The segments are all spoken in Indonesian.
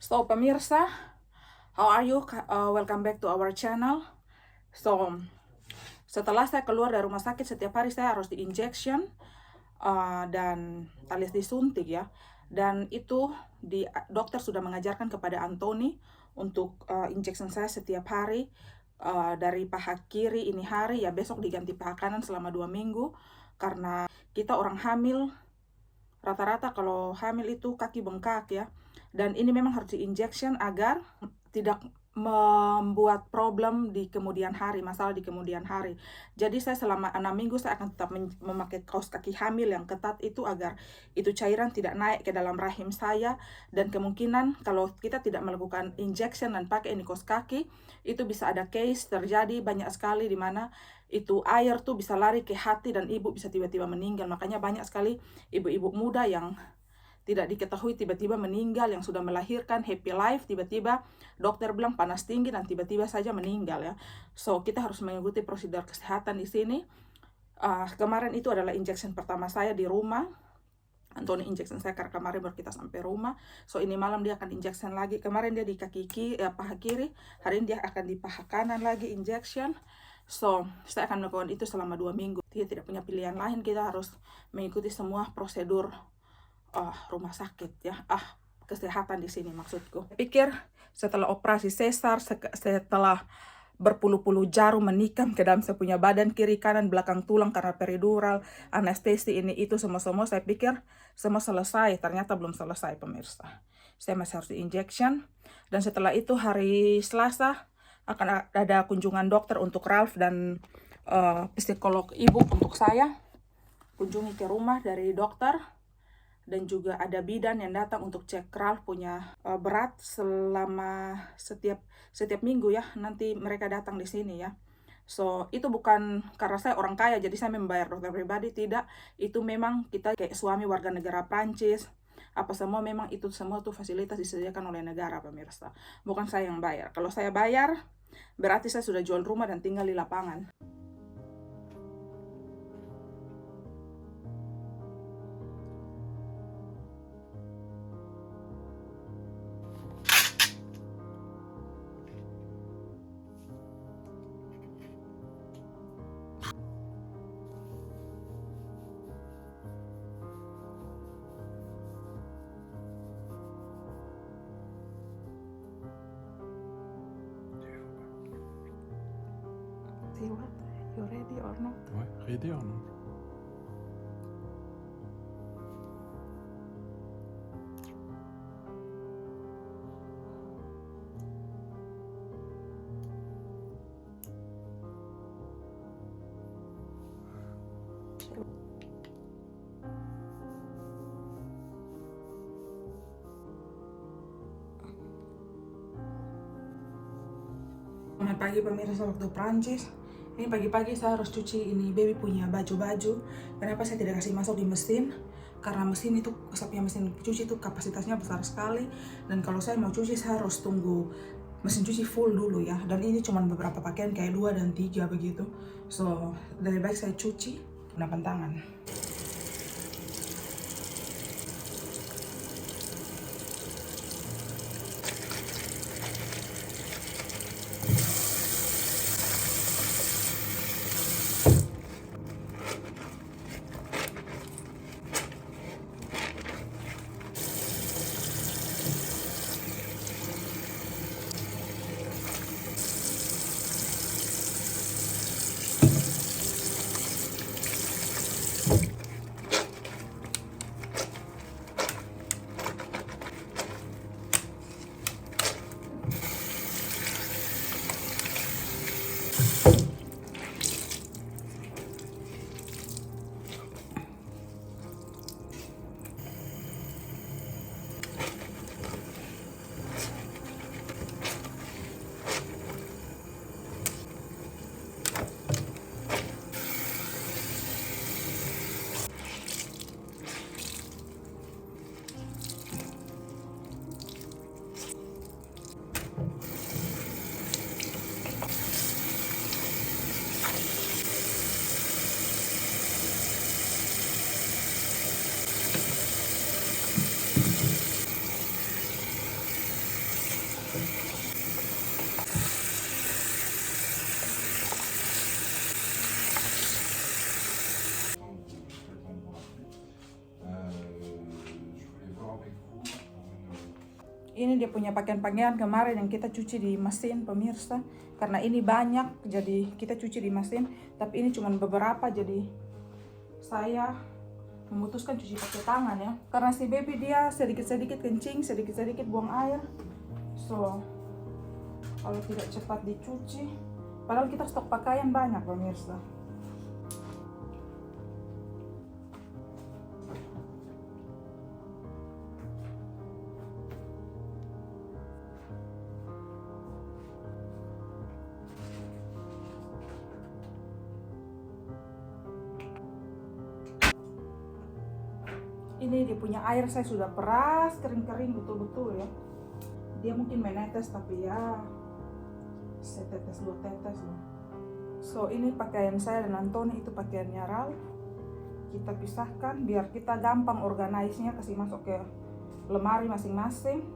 So pemirsa, how are you? Welcome back to our channel. So setelah saya keluar dari rumah sakit, setiap hari saya harus di injection dan alias disuntik ya. Dan itu dokter sudah mengajarkan kepada Anthony untuk injection saya setiap hari, dari paha kiri ini hari ya, besok diganti paha kanan selama 2 minggu. Karena kita orang hamil, rata-rata kalau hamil itu kaki bengkak ya. Dan ini memang harus di-injection agar tidak membuat problem di kemudian hari, masalah di kemudian hari. Jadi saya selama 6 minggu saya akan tetap memakai kaos kaki hamil yang ketat itu agar itu cairan tidak naik ke dalam rahim saya. Dan kemungkinan kalau kita tidak melakukan injection dan pakai ini kaos kaki, itu bisa ada case terjadi banyak sekali di mana itu air tuh bisa lari ke hati dan ibu bisa tiba-tiba meninggal. Makanya banyak sekali ibu-ibu muda yang tidak diketahui tiba-tiba meninggal, yang sudah melahirkan happy life, tiba-tiba dokter bilang panas tinggi dan tiba-tiba saja meninggal ya. So kita harus mengikuti prosedur kesehatan di sini. Kemarin itu adalah injection pertama saya di rumah. Anthony injection saya karena kemarin baru kita sampai rumah. So ini malam dia akan injection lagi. Kemarin dia di paha kiri, hari ini dia akan di paha kanan lagi injection. So saya akan melakukan itu selama 2 minggu. Dia tidak punya pilihan lain, kita harus mengikuti semua prosedur rumah sakit ya, kesehatan di sini maksudku. Pikir setelah operasi sesar, setelah berpuluh-puluh jarum menikam ke dalam saya punya badan kiri kanan belakang tulang karena peridural, anestesi ini itu semua saya pikir semua selesai. Ternyata belum selesai pemirsa. Saya masih harus di injection. Dan setelah itu hari Selasa akan ada kunjungan dokter untuk Ralph dan psikolog ibu untuk saya. Kunjungi ke rumah dari dokter. Dan juga ada bidan yang datang untuk cek Ralph punya berat selama setiap minggu ya. Nanti mereka datang di sini ya. So itu bukan karena saya orang kaya jadi saya membayar dokter pribadi, tidak. Itu memang kita kayak suami warga negara Prancis, apa semua memang itu semua tuh fasilitas disediakan oleh negara pemirsa. Bukan saya yang bayar. Kalau saya bayar berarti saya sudah jual rumah dan tinggal di lapangan. See what? You ready or not? Ouais, ready or not? Selamat pagi pemirsa waktu Prancis. Ini pagi-pagi saya harus cuci ini baby punya baju-baju. Kenapa saya tidak kasih masuk di mesin? Karena mesin itu, saya mesin cuci itu kapasitasnya besar sekali. Dan kalau saya mau cuci saya harus tunggu mesin cuci full dulu ya. Dan ini cuma beberapa pakaian kayak 2 dan 3 begitu. So dari baik saya cuci menggunakan tangan. Ini dia punya pakaian-pakaian kemarin yang kita cuci di mesin, pemirsa. Karena ini banyak, jadi kita cuci di mesin. Tapi ini cuma beberapa, jadi saya memutuskan cuci pakai tangan ya. Karena si baby dia sedikit-sedikit kencing, sedikit-sedikit buang air. So, kalau tidak cepat dicuci, padahal kita stok pakaian banyak, pemirsa. Ini dia punya air, saya sudah peras kering-kering betul-betul ya. Dia mungkin menetes tapi ya setetes 2 tetes lah. So ini pakaian saya dan Antoni, itu pakaiannya Ralph. Kita pisahkan biar kita gampang organize-nya, kasih masuk ke lemari masing-masing.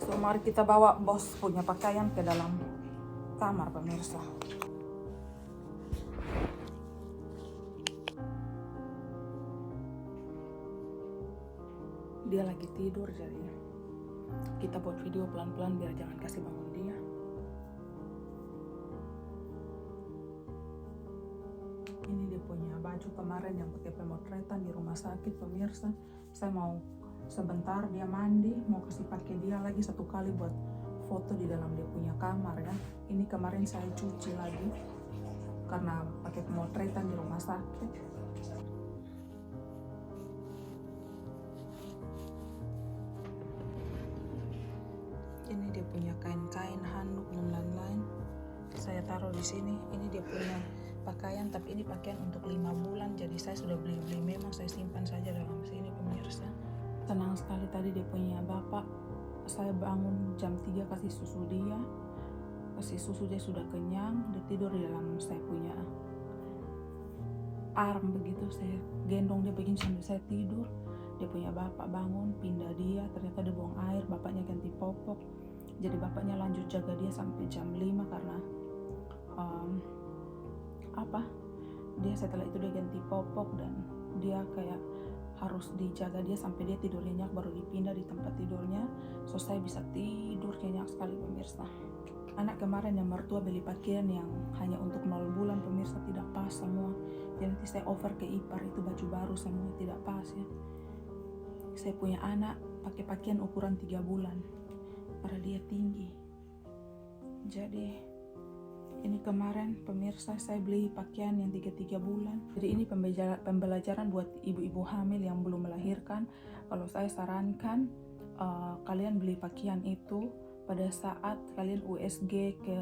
So mari kita bawa bos punya pakaian ke dalam kamar, pemirsa. Dia lagi tidur, jadi kita buat video pelan-pelan biar jangan kasih bangun dia. Ini dia punya baju kemarin yang pakai pemotretan di rumah sakit, pemirsa. Saya mau sebentar dia mandi, mau kasih pakai dia lagi satu kali buat foto di dalam dia punya kamar ya. Ini kemarin saya cuci lagi karena pakai pemotretan di rumah sakit. Ini dia punya kain-kain, handuk dan lain-lain. Saya taruh di sini. Ini dia punya pakaian, tapi ini pakaian untuk 5 bulan. Jadi saya sudah beli-beli, memang saya simpan saja dalam sini, pemirsa. Senang sekali tadi dia punya bapak. Saya bangun jam 3 kasih susu dia. Kasih susu, dia sudah kenyang. Dia tidur di dalam saya punya arm begitu. Saya gendong dia begini sambil saya tidur. Dia punya bapak bangun, pindah dia. Ternyata dia buang air, bapaknya ganti popok. Jadi bapaknya lanjut jaga dia sampai jam 5 karena dia setelah itu dia ganti popok dan dia kayak harus dijaga dia sampai dia tidur nyenyak baru dipindah di tempat tidurnya. So saya bisa tidur nyenyak sekali, pemirsa. Anak kemarin yang mertua beli pakaian yang hanya untuk 0 bulan, pemirsa, tidak pas semua. Jadi nanti saya over ke ipar, itu baju baru semua tidak pas ya. Saya punya anak pakai pakaian ukuran 3 bulan karena dia tinggi. Jadi ini kemarin, pemirsa, saya beli pakaian yang 3 bulan. Jadi ini pembelajaran buat ibu-ibu hamil yang belum melahirkan. Kalau saya sarankan kalian beli pakaian itu pada saat kalian USG ke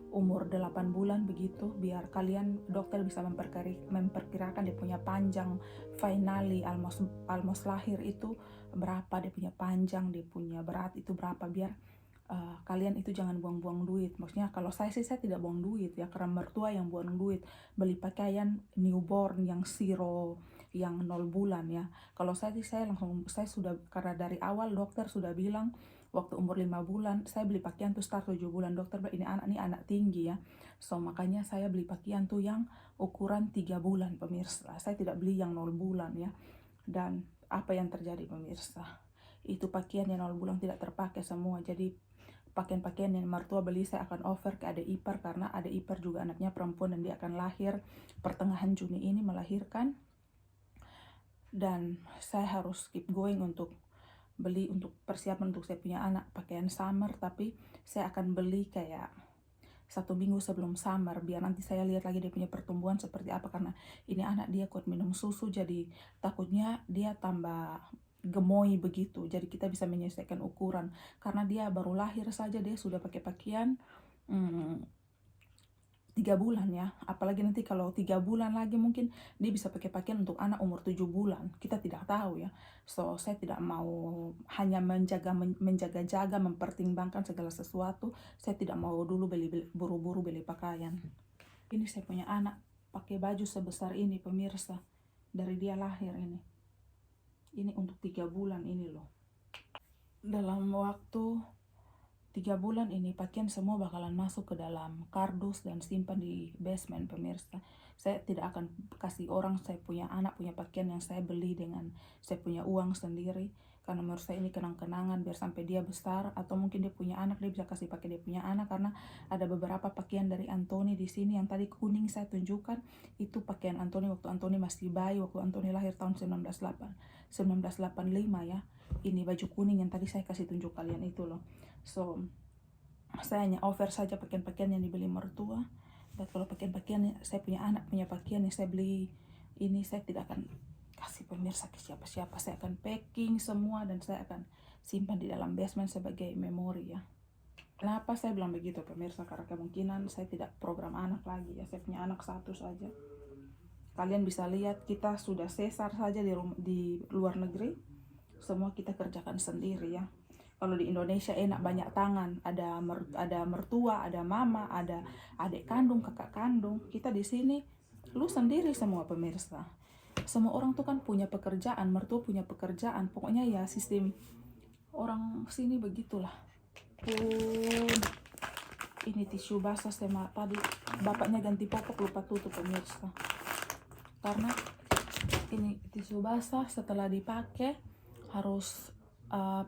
umur 8 bulan begitu, biar kalian dokter bisa memperkirakan dia punya panjang finally almost lahir itu berapa, dia punya panjang, dia punya berat itu berapa, biar kalian itu jangan buang-buang duit. Maksudnya kalau saya sih, saya tidak buang duit ya, karena mertua yang buang duit beli pakaian newborn yang 0 yang 0 bulan ya. Kalau saya sih, saya sudah, karena dari awal dokter sudah bilang waktu umur 5 bulan saya beli pakaian tuh start 7 bulan. Dokter bilang ini anak tinggi ya. So makanya saya beli pakaian tuh yang ukuran 3 bulan, pemirsa. Saya tidak beli yang 0 bulan ya. Dan apa yang terjadi, pemirsa? Itu pakaian yang 0 bulan tidak terpakai semua. Jadi pakaian-pakaian yang mertua beli saya akan over ke adik ipar, karena adik ipar juga anaknya perempuan dan dia akan lahir pertengahan Juni ini, melahirkan. Dan saya harus keep going untuk beli untuk persiapan untuk saya punya anak pakaian summer, tapi saya akan beli kayak 1 minggu sebelum summer biar nanti saya lihat lagi dia punya pertumbuhan seperti apa, karena ini anak dia kuat minum susu, jadi takutnya dia tambah gemoy begitu. Jadi kita bisa menyesuaikan ukuran, karena dia baru lahir saja dia sudah pakai pakaian 3 bulan ya. Apalagi nanti kalau 3 bulan lagi mungkin dia bisa pakai pakaian untuk anak umur 7 bulan. Kita tidak tahu ya. So saya tidak mau hanya menjaga-jaga, mempertimbangkan segala sesuatu. Saya tidak mau dulu buru-buru beli pakaian. Ini saya punya anak pakai baju sebesar ini, pemirsa, dari dia lahir ini. Ini untuk 3 bulan ini loh. Dalam waktu 3 bulan ini pakaian semua bakalan masuk ke dalam kardus dan simpan di basement pemirsa. Saya tidak akan kasih orang saya punya anak punya pakaian yang saya beli dengan saya punya uang sendiri. Karena menurut saya ini kenang-kenangan biar sampai dia besar, atau mungkin dia punya anak dia bisa kasih pakai dia punya anak. Karena ada beberapa pakaian dari Anthony di sini yang tadi kuning saya tunjukkan, itu pakaian Anthony waktu Anthony masih bayi, waktu Anthony lahir tahun 1985 ya. Ini baju kuning yang tadi saya kasih tunjuk kalian itu loh. So saya hanya offer saja pakaian-pakaian yang dibeli mertua. Dan kalau pakaian-pakaian saya punya anak punya pakaian yang saya beli ini, saya tidak akan kasih pemirsa ke siapa-siapa. Saya akan packing semua dan saya akan simpan di dalam basement sebagai memori ya. Kenapa saya bilang begitu pemirsa? Karena kemungkinan saya tidak program anak lagi ya. Saya punya anak 1 saja. Kalian bisa lihat kita sudah sesar saja di luar negeri. Semua kita kerjakan sendiri ya. Kalau di Indonesia enak, banyak tangan, ada mertua, ada mama, ada adik kandung, kakak kandung. Kita di sini lu sendiri semua pemirsa. Semua orang tuh kan punya pekerjaan, mertua punya pekerjaan. Pokoknya ya sistem orang sini begitulah. Ini tisu basah sama tadi bapaknya ganti popok lupa tutup pemirsa. Karena ini tisu basah setelah dipakai harus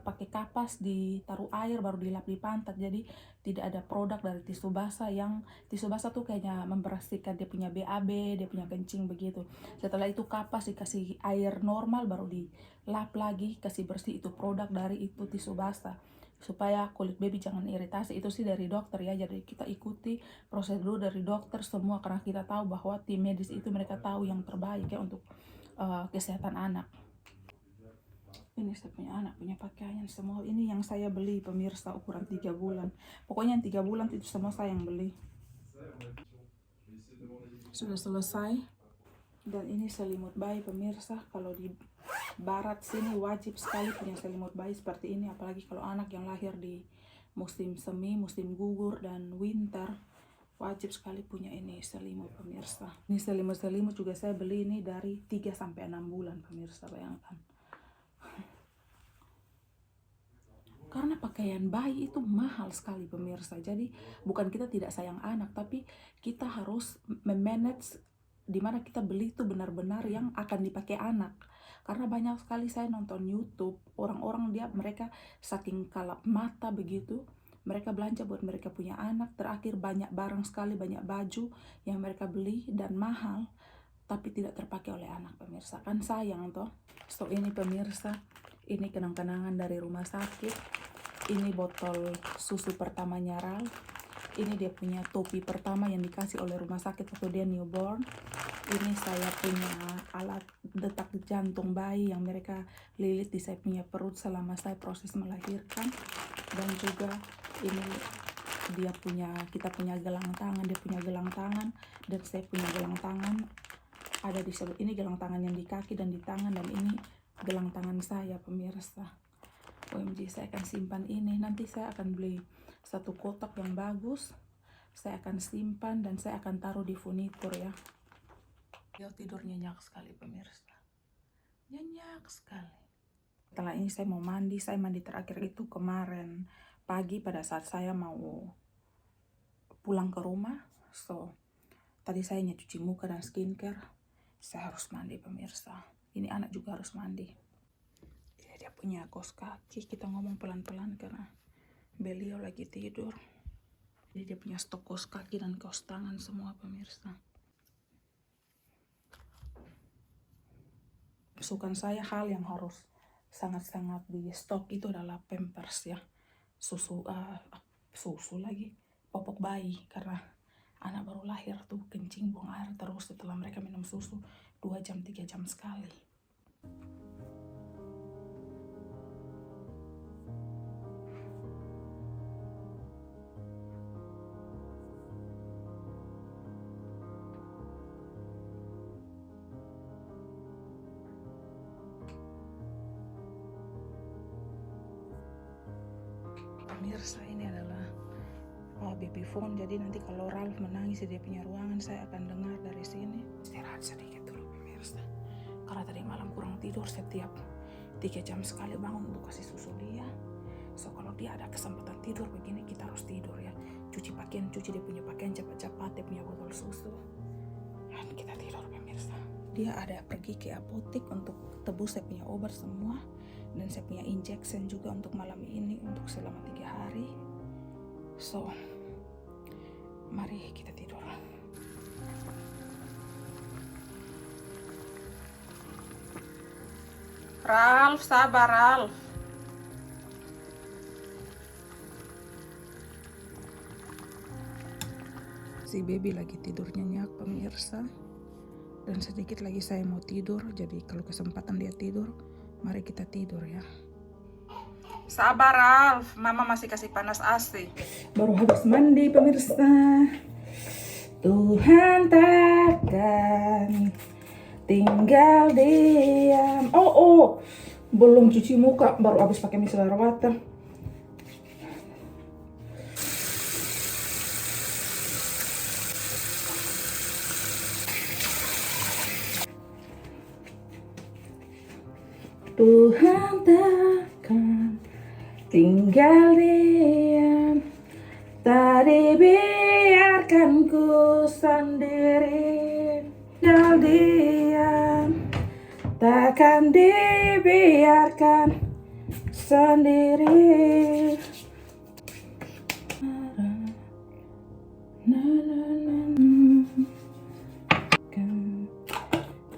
pakai kapas, ditaruh air baru dilap di pantat. Jadi tidak ada produk dari tisu basah. Yang tisu basah tuh kayaknya membersihkan dia punya BAB, dia punya kencing begitu. Setelah itu kapas dikasih air normal baru dilap lagi, kasih bersih. Itu produk dari itu tisu basah supaya kulit baby jangan iritasi. Itu sih dari dokter ya. Jadi kita ikuti prosedur dari dokter semua karena kita tahu bahwa tim medis itu mereka tahu yang terbaik ya untuk kesehatan anak. Ini saya punya anak punya pakaian semua. Ini yang saya beli pemirsa ukuran 3 bulan. Pokoknya yang 3 bulan itu semua saya yang beli. Sudah selesai. Dan ini selimut bayi pemirsa. Kalau di barat sini wajib sekali punya selimut bayi seperti ini. Apalagi kalau anak yang lahir di musim semi, musim gugur dan winter, wajib sekali punya ini selimut pemirsa. Ini selimut-selimut juga saya beli ini dari 3-6 bulan pemirsa, bayangkan. Karena pakaian bayi itu mahal sekali pemirsa. Jadi bukan kita tidak sayang anak, tapi kita harus memanage di mana kita beli itu benar-benar yang akan dipakai anak. Karena banyak sekali saya nonton YouTube, orang-orang mereka saking kalap mata begitu, mereka belanja buat mereka punya anak, terakhir banyak barang sekali, banyak baju yang mereka beli dan mahal, tapi tidak terpakai oleh anak pemirsa. Kan sayang toh. So ini pemirsa, ini kenang-kenangan dari rumah sakit. Ini botol susu pertamanya Ral. Ini dia punya topi pertama yang dikasih oleh rumah sakit waktu dia newborn. Ini saya punya alat detak jantung bayi yang mereka lilit di saya punya perut selama saya proses melahirkan. Dan juga ini kita punya gelang tangan, dia punya gelang tangan dan saya punya gelang tangan. Ada di sebelah ini gelang tangan yang di kaki dan di tangan, dan ini gelang tangan saya pemirsa. OMG, saya akan simpan ini. Nanti saya akan beli 1 kotak yang bagus. Saya akan simpan dan saya akan taruh di furnitur ya. Dia tidur nyenyak sekali pemirsa. Nyenyak sekali. Setelah ini saya mau mandi. Saya mandi terakhir itu kemarin pagi pada saat saya mau pulang ke rumah. So, tadi saya hanya cuci muka dan skincare. Saya harus mandi pemirsa. Ini anak juga harus mandi. Dia punya kaos kaki, kita ngomong pelan-pelan karena beliau lagi tidur. Jadi dia punya stok kaos kaki dan kaos tangan semua pemirsa. Kesukaan saya hal yang harus sangat-sangat di stok itu adalah Pampers ya. Susu lagi, popok bayi, karena anak baru lahir tuh kencing buang air terus setelah mereka minum susu 2 jam 3 jam sekali. Pemirsa, ini adalah baby phone. Jadi nanti kalau Ralph menangis di dia punya ruangan, saya akan dengar dari sini. Istirahat sedikit dulu pemirsa, karena tadi malam kurang tidur. Setiap 3 jam sekali bangun untuk kasih susu dia. So kalau dia ada kesempatan tidur begini, kita harus tidur ya. Cuci pakaian, cuci dia punya pakaian cepat-cepat, dia punya botol susu, dan kita tidur pemirsa. Dia ada pergi ke apotek untuk tebus saya punya obat semua, dan saya punya injection juga untuk malam ini untuk selama 3 hari. So mari kita tidur. Ralf, sabar Ralf. Si baby lagi tidur nyenyak pemirsa. Dan sedikit lagi saya mau tidur, jadi kalau kesempatan dia tidur, mari kita tidur ya. Sabar Ralf, mama masih kasih panas AC. Baru habis mandi pemirsa. Tuhan takkan tinggal diam. Oh, belum cuci muka, baru habis pakai micellar water. Tuhan takkan tinggal diam, tak dibiarkan ku sendiri. Tinggal diam, takkan dibiarkan sendiri.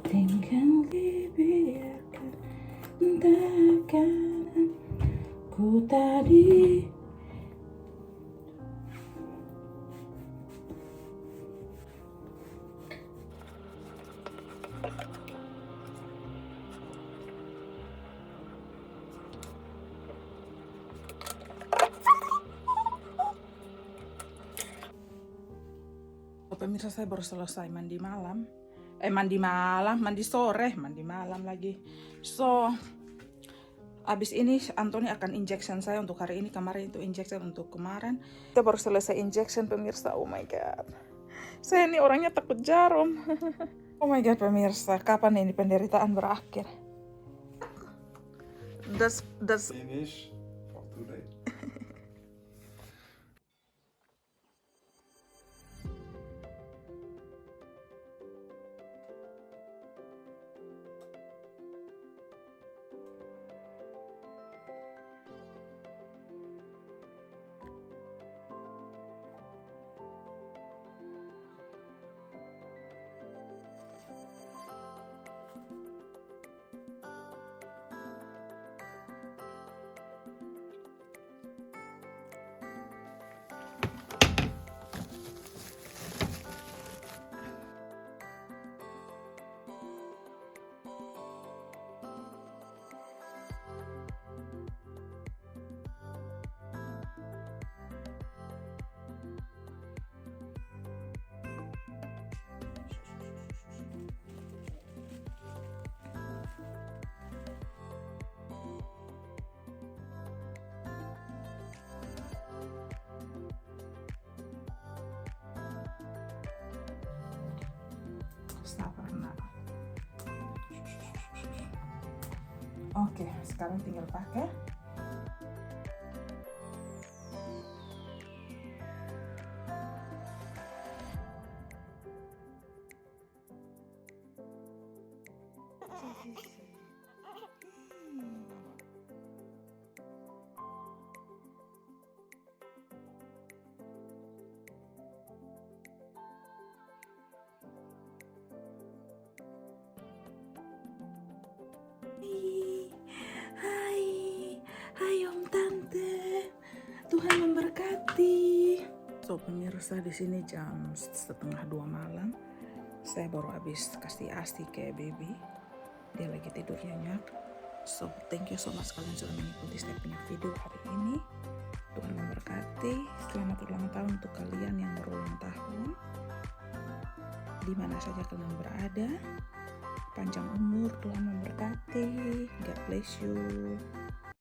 Tinggal dibiarkan, takkan ku tadi. Pemirsa, saya baru selesai mandi malam. Mandi sore, mandi malam lagi. So, abis ini Anthony akan injection saya untuk hari ini. Kemarin itu injection untuk kemarin. Kita baru selesai injection pemirsa. Oh my god. Saya ini orangnya takut jarum. Oh my god pemirsa, kapan ini penderitaan berakhir? That's Finish for today. Sabar nak. Oke, sekarang tinggal pakai. Hai Om Tante, Tuhan memberkati. So pemirsa, di sini jam 1:30 malam. Saya baru habis kasih ASI ke baby. Dia lagi tidur nyenyak. So thank you so much kalian sudah mengikuti saya punya video hari ini. Tuhan memberkati. Selamat ulang tahun untuk kalian yang berulang tahun. Di mana saja kalian berada. Panjang umur, Tuhan memberkati. God bless you.